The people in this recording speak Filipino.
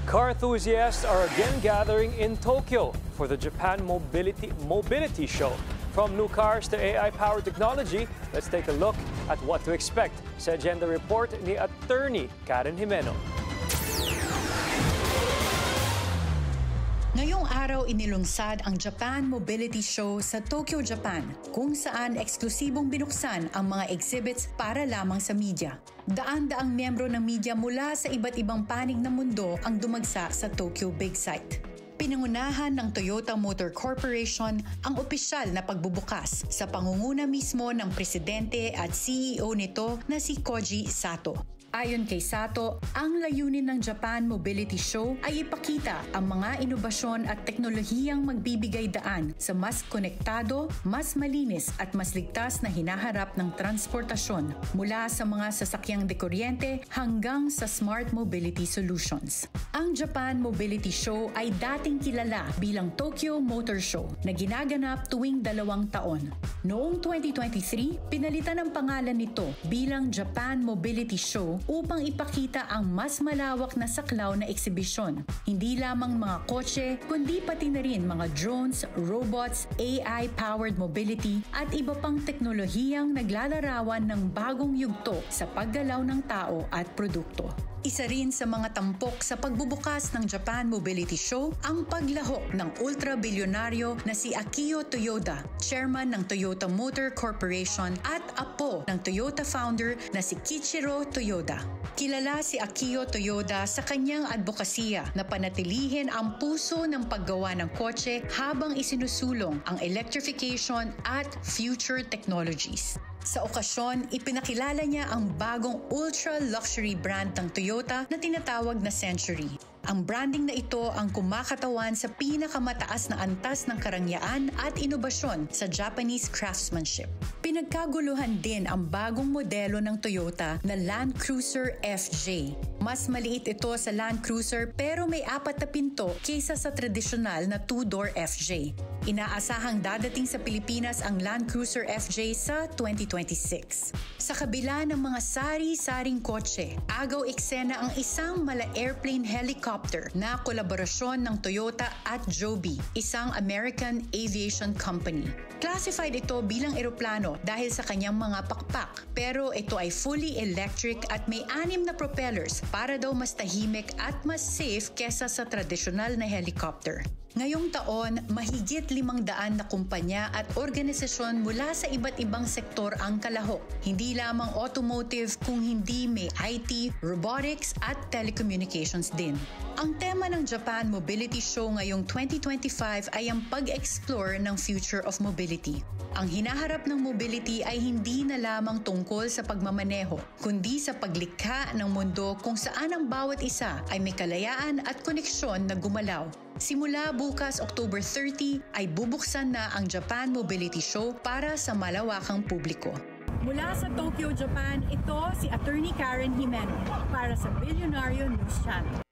Car enthusiasts are again gathering in Tokyo for the Japan Mobility Show. From new cars to AI-powered technology, let's take a look at what to expect. Sa agenda report ni Attorney Karen Jimeno. Ngayong araw inilunsad ang Japan Mobility Show sa Tokyo, Japan, kung saan eksklusibong binuksan ang mga exhibits para lamang sa media. Daan-daang miyembro ng media mula sa iba't ibang panig ng mundo ang dumagsa sa Tokyo Big Sight. Pinangunahan ng Toyota Motor Corporation ang opisyal na pagbubukas sa pangunguna mismo ng presidente at CEO nito na si Koji Sato. Ayon kay Sato, ang layunin ng Japan Mobility Show ay ipakita ang mga inobasyon at teknolohiyang magbibigay daan sa mas konektado, mas malinis at mas ligtas na hinaharap ng transportasyon mula sa mga sasakyang dekuryente hanggang sa smart mobility solutions. Ang Japan Mobility Show ay dating kilala bilang Tokyo Motor Show na ginaganap tuwing 2 taon. Noong 2023, pinalitan ang pangalan nito bilang Japan Mobility Show upang ipakita ang mas malawak na saklaw na eksibisyon. Hindi lamang mga kotse, kundi pati na rin mga drones, robots, AI-powered mobility at iba pang teknolohiyang naglalarawan ng bagong yugto sa paggalaw ng tao at produkto. Isa rin sa mga tampok sa pagbubukas ng Japan Mobility Show ang paglahok ng ultra-bilyonaryo na si Akio Toyoda, chairman ng Toyota Motor Corporation at apo ng Toyota founder na si Kiichiro Toyoda. Kilala si Akio Toyoda sa kanyang advokasya na panatilihin ang puso ng paggawa ng kotse habang isinusulong ang electrification at future technologies. Sa okasyon, ipinakilala niya ang bagong ultra-luxury brand ng Toyota na tinatawag na Century. Ang branding na ito ang kumakatawan sa pinakamataas na antas ng karangyaan at inobasyon sa Japanese craftsmanship. Pinagkaguluhan din ang bagong modelo ng Toyota na Land Cruiser FJ. Mas maliit ito sa Land Cruiser pero may 4 na pinto kaysa sa tradisyonal na 2-door FJ. Inaasahang dadating sa Pilipinas ang Land Cruiser FJ sa 2026. Sa kabila ng mga sari-saring kotse, agaw eksena ang isang mala-airplane helicopter na kolaborasyon ng Toyota at Joby, isang American aviation company. Classified ito bilang eroplano dahil sa kanyang mga pakpak, pero ito ay fully electric at may 6 na propellers para daw mas tahimik at mas safe kesa sa tradisyonal na helicopter. Ngayong taon, mahigit 500 na kumpanya at organisasyon mula sa iba't ibang sektor ang kalahok. Hindi lamang automotive kung hindi may IT, robotics at telecommunications din. Ang tema ng Japan Mobility Show ngayong 2025 ay ang pag-explore ng future of mobility. Ang hinaharap ng mobility ay hindi na lamang tungkol sa pagmamaneho, kundi sa paglikha ng mundo kung saan ang bawat isa ay may kalayaan at koneksyon na gumalaw. Simula bukas October 30 ay bubuksan na ang Japan Mobility Show para sa malawakang publiko. Mula sa Tokyo, Japan, ito si Attorney Karen Jimeno para sa Billionario News Channel.